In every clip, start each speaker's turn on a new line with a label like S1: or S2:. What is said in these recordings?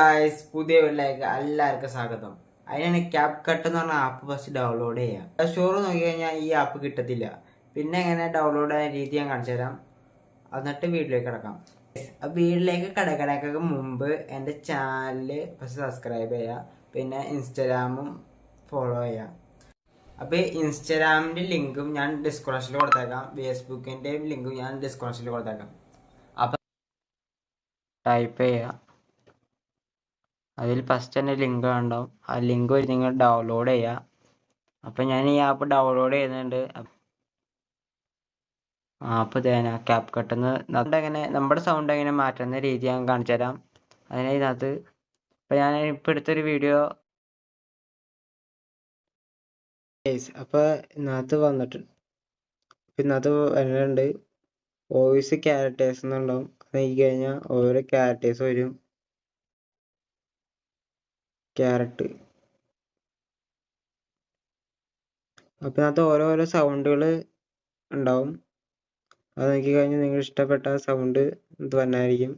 S1: Guys പുതിയ വീട്ടിലേക്ക് എല്ലാവർക്കും സ്വാഗതം. അതിനാണ് ക്യാപ് കട്ട് എന്ന് പറഞ്ഞ ആപ്പ് ഫസ്റ്റ് ഡൗൺലോഡ് ചെയ്യുക. സ്റ്റോർ നോക്കി കഴിഞ്ഞാൽ ഈ ആപ്പ് കിട്ടത്തില്ല. പിന്നെ എങ്ങനെ ഡൗൺലോഡ് ചെയ്യുന്ന രീതി ഞാൻ കാണിച്ചു തരാം. എന്നിട്ട് വീട്ടിലേക്ക് കിടക്കാം. വീട്ടിലേക്ക് കിടക്കണേക്കൊക്കെ മുമ്പ് എൻ്റെ ചാനൽ ഫസ്റ്റ് സബ്സ്ക്രൈബ് ചെയ്യുക. പിന്നെ ഇൻസ്റ്റാഗ്രാമും ഫോളോ ചെയ്യുക. അപ്പോൾ ഇൻസ്റ്റാഗ്രാമിൻ്റെ ലിങ്കും ഞാൻ ഡിസ്ക്രിപ്ഷനിൽ കൊടുത്തേക്കാം. ഫേസ്ബുക്കിൻ്റെ ലിങ്കും ഞാൻ ഡിസ്ക്രിപ്ഷനിൽ കൊടുത്തേക്കാം. അപ്പം ടൈപ്പ് ചെയ്യുക. അതിൽ ഫസ്റ്റ് തന്നെ ലിങ്ക് ഉണ്ടാവും. ആ ലിങ്ക് വഴി നിങ്ങൾ ഡൗൺലോഡ് ചെയ്യുക. അപ്പം ഞാൻ ഈ ആപ്പ് ഡൗൺലോഡ് ചെയ്യുന്നുണ്ട്. ആപ്പ് തേന ക്യാപ് കട്ടെന്ന് എങ്ങനെ നമ്മുടെ സൗണ്ട് എങ്ങനെ മാറ്റുന്ന രീതി ഞാൻ കാണിച്ചു തരാം. അതിനകത്ത് ഇപ്പം ഞാൻ ഇപ്പം എടുത്തൊരു വീഡിയോ അപ്പോൾ ഇതിനകത്ത് വന്നിട്ടുണ്ട്. ഇതിനകത്ത് വരുന്നുണ്ട് വോയിസ് ക്യാരക്ടേഴ്സ് എന്നുണ്ടാവും. അത് നോക്കി കഴിഞ്ഞാൽ ഓരോ ക്യാരക്ടേഴ്സ് വരും. ക്യാരറ്റ് അപ്പം ഇതിനകത്ത് ഓരോരോ സൗണ്ടുകൾ ഉണ്ടാവും. അത് നോക്കി കഴിഞ്ഞാൽ നിങ്ങൾ ഇഷ്ടപ്പെട്ട സൗണ്ട് ഇത് വന്നായിരിക്കും.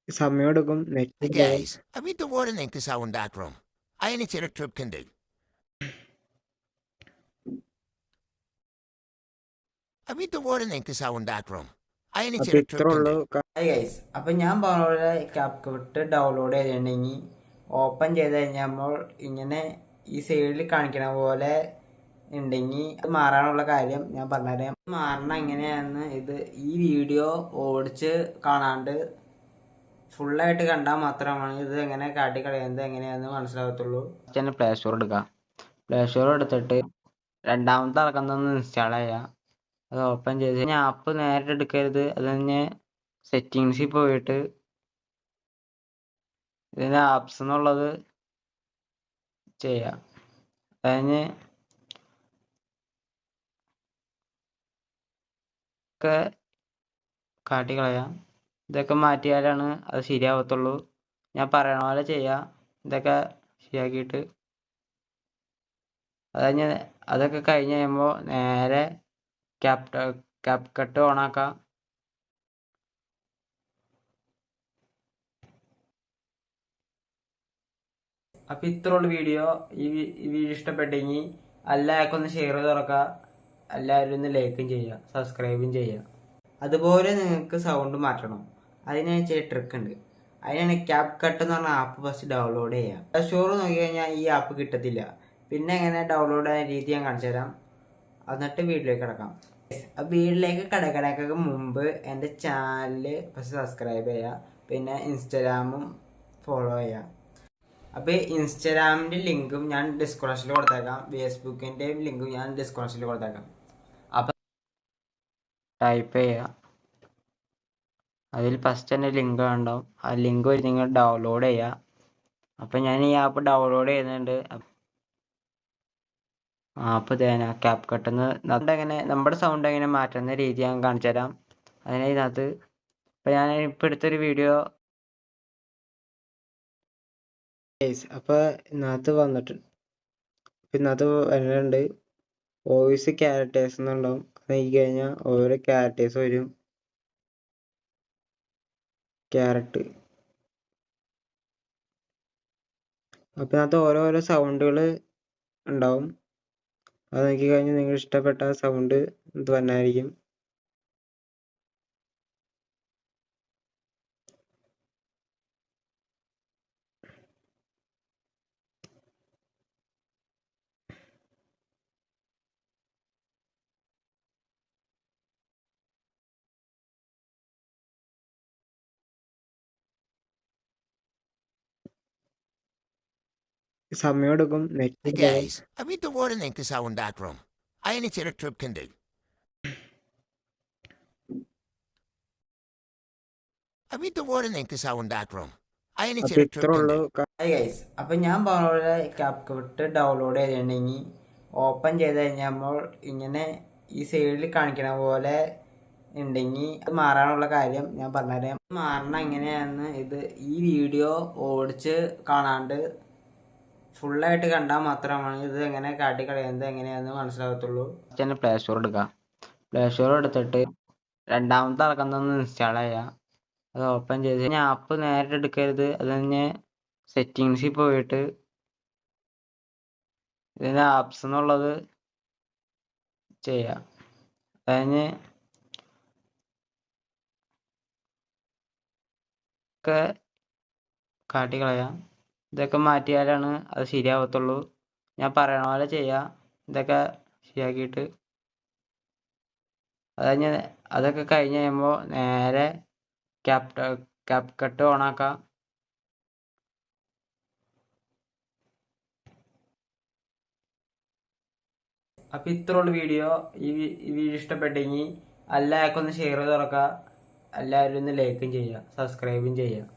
S1: സമയം എടുക്കും.
S2: Hey guys, I mean the warning to sound that room. I need to trip can do. I mean the warning to sound that room. I need to trip can do.
S1: Guys അപ്പം ഞാൻ പറഞ്ഞ cap cut download ചെയ്തിട്ടുണ്ടെങ്കിൽ open ചെയ്ത് കഴിഞ്ഞാൽ ഇങ്ങനെ ഈ സൈഡിൽ കാണിക്കണ പോലെ ഉണ്ടെങ്കിൽ അത് മാറാനുള്ള കാര്യം ഞാൻ പറഞ്ഞുതരാം. മാറണം എങ്ങനെയാണെന്ന് ഈ വീഡിയോ ഓടിച്ച് കാണാണ്ട് ഫുള്ളായിട്ട് കണ്ടാൽ മാത്രമാണ് ഇത് എങ്ങനെ കാട്ടിക്കളയുന്നത് എങ്ങനെയാണെന്ന് മനസ്സിലാകത്തുള്ളൂ. തന്നെ പ്ലേ സ്റ്റോർ എടുക്കാം. പ്ലേ സ്റ്റോർ എടുത്തിട്ട് രണ്ടാമത്തെ അളക്കുന്നൊന്ന് ഇൻസ്റ്റാൾ ചെയ്യാം. അത് ഓപ്പൺ ചെയ്ത് കഴിഞ്ഞാൽ ആപ്പ് നേരിട്ട് എടുക്കരുത്. അത് തന്നെ സെറ്റിങ്സിൽ പോയിട്ട് ഇതിൻ്റെ ആപ്സ് എന്നുള്ളത് ചെയ്യാം. അതിന് ഒക്കെ കാട്ടിക്കളയാം. ഇതൊക്കെ മാറ്റിയാലാണ് അത് ശരിയാവത്തുള്ളൂ. ഞാൻ പറയണ പോലെ ചെയ്യാം. ഇതൊക്കെ ശരിയാക്കിയിട്ട് അതൊക്കെ കഴിഞ്ഞ് കഴിയുമ്പോൾ നേരെ ക്യാപ് കട്ട് ഓണാക്കാം. അപ്പം ഇത്രയുള്ള വീഡിയോ. ഈ വീഡിയോ ഇഷ്ടപ്പെട്ടെങ്കിൽ എല്ലാവർക്കും ഒന്ന് ഷെയർ ചെയ്ത് തുറക്കുക. എല്ലാവരും ഒന്ന് ലൈക്കും ചെയ്യുക, സബ്സ്ക്രൈബും ചെയ്യുക. അതുപോലെ നിങ്ങൾക്ക് സൗണ്ട് മാറ്റണം. അതിന് ചെറിയ ട്രിക്ക് ഉണ്ട്. അതിനാണ് ക്യാപ് കട്ട് എന്ന് പറഞ്ഞ ആപ്പ് ഫസ്റ്റ് ഡൗൺലോഡ് ചെയ്യുക. സ്റ്റോർ നോക്കി കഴിഞ്ഞാൽ ഈ ആപ്പ് കിട്ടത്തില്ല. പിന്നെ എങ്ങനെ ഡൗൺലോഡ് ചെയ്യുന്ന രീതി ഞാൻ കാണിച്ചു തരാം. എന്നിട്ട് വീട്ടിലേക്ക് കിടക്കാം. വീട്ടിലേക്ക് കിടക്കണേക്കൊക്കെ മുമ്പ് എൻ്റെ ചാനൽ ഫസ്റ്റ് സബ്സ്ക്രൈബ് ചെയ്യുക. പിന്നെ ഇൻസ്റ്റാഗ്രാമും ഫോളോ ചെയ്യുക. അപ്പോൾ ഇൻസ്റ്റാഗ്രാമിൻ്റെ ലിങ്കും ഞാൻ ഡിസ്ക്രിപ്ഷനിൽ കൊടുത്തേക്കാം. ഫേസ്ബുക്കിൻ്റെ ലിങ്കും ഞാൻ ഡിസ്ക്രിപ്ഷനിൽ കൊടുത്തേക്കാം. അപ്പം ടൈപ്പ് ചെയ്യുക. അതിൽ ഫസ്റ്റ് തന്നെ ലിങ്ക് ഉണ്ടാവും. ആ ലിങ്ക് വഴി നിങ്ങൾ ഡൗൺലോഡ് ചെയ്യുക. അപ്പം ഞാൻ ഈ ആപ്പ് ഡൗൺലോഡ് ചെയ്യുന്നുണ്ട്. ആപ്പ് തേന ക്യാപ് കട്ടെന്ന് എങ്ങനെ നമ്മുടെ സൗണ്ട് എങ്ങനെ മാറ്റുന്ന രീതി ഞാൻ കാണിച്ചു തരാം. അതിനകത്ത് ഇപ്പം ഞാൻ ഇപ്പം എടുത്തൊരു വീഡിയോ അപ്പോൾ ഇതിനകത്ത് വന്നിട്ടുണ്ട്. ഇതിനകത്ത് വരുന്നുണ്ട് വോയിസ് ക്യാരക്ടേഴ്സ് എന്നുണ്ടാവും. അത് നോക്കി കഴിഞ്ഞാൽ ഓരോ ക്യാരക്ടേഴ്സ് വരും. ക്യാരറ്റ് അപ്പം ഇതിനകത്ത് ഓരോരോ സൗണ്ടുകൾ ഉണ്ടാവും. അത് നോക്കി കഴിഞ്ഞാൽ നിങ്ങൾ ഇഷ്ടപ്പെട്ട സൗണ്ട് ഇത് വന്നായിരിക്കും. സമയം എടുക്കും.
S2: Hey guys, I mean the warning to sound that room. I need to trip can do. I mean the warning to sound that room. I need to trip can do. Guys അപ്പം ഞാൻ പറഞ്ഞ cap cut download ചെയ്തിട്ടുണ്ടെങ്കിൽ open ചെയ്ത് കഴിഞ്ഞാൽ ഇങ്ങനെ
S1: ഈ സൈഡിൽ കാണിക്കണ പോലെ ഉണ്ടെങ്കിൽ അത് മാറാനുള്ള കാര്യം ഞാൻ പറഞ്ഞുതരാം. മാറണം എങ്ങനെയാണെന്ന് ഈ വീഡിയോ ഓടിച്ച് കാണാണ്ട് ഫുള്ളായിട്ട് കണ്ടാൽ മാത്രമാണ് ഇത് എങ്ങനെ കാട്ടിക്കളയുന്നത് എങ്ങനെയാണെന്ന് മനസ്സിലാകത്തുള്ളൂ. തന്നെ പ്ലേ സ്റ്റോർ എടുക്കുക. പ്ലേ സ്റ്റോർ എടുത്തിട്ട് രണ്ടാമത്തെ ഇറക്കുന്നൊന്ന് ഇൻസ്റ്റാൾ ചെയ്യുക. അത് ഓപ്പൺ ചെയ്ത് കഴിഞ്ഞാൽ ആപ്പ് നേരിട്ട് എടുക്കരുത്. അത് തന്നെ സെറ്റിങ്സിൽ പോയിട്ട് ഇതിൻ്റെ ആപ്സ് എന്നുള്ളത് ചെയ്യുക. അതിന് ഒക്കെ കാട്ടിക്കളയാം. ഇതൊക്കെ മാറ്റിയാലാണ് അത് ശരിയാവത്തുള്ളൂ. ഞാൻ പറയണ പോലെ ചെയ്യുക. ഇതൊക്കെ ശരിയാക്കിയിട്ട് അതൊക്കെ കഴിഞ്ഞ് കഴിയുമ്പോൾ നേരെ ക്യാപ് കട്ട് ഓണാക്കാം. അപ്പം ഇത്രയുള്ള വീഡിയോ. ഈ വീഡിയോ ഇഷ്ടപ്പെട്ടെങ്കിൽ എല്ലാവർക്കും ഒന്ന് ഷെയർ ചെയ്ത് തുറക്കുക. എല്ലാവരും ഒന്ന് ലൈക്കും ചെയ്യുക, സബ്സ്ക്രൈബും ചെയ്യുക.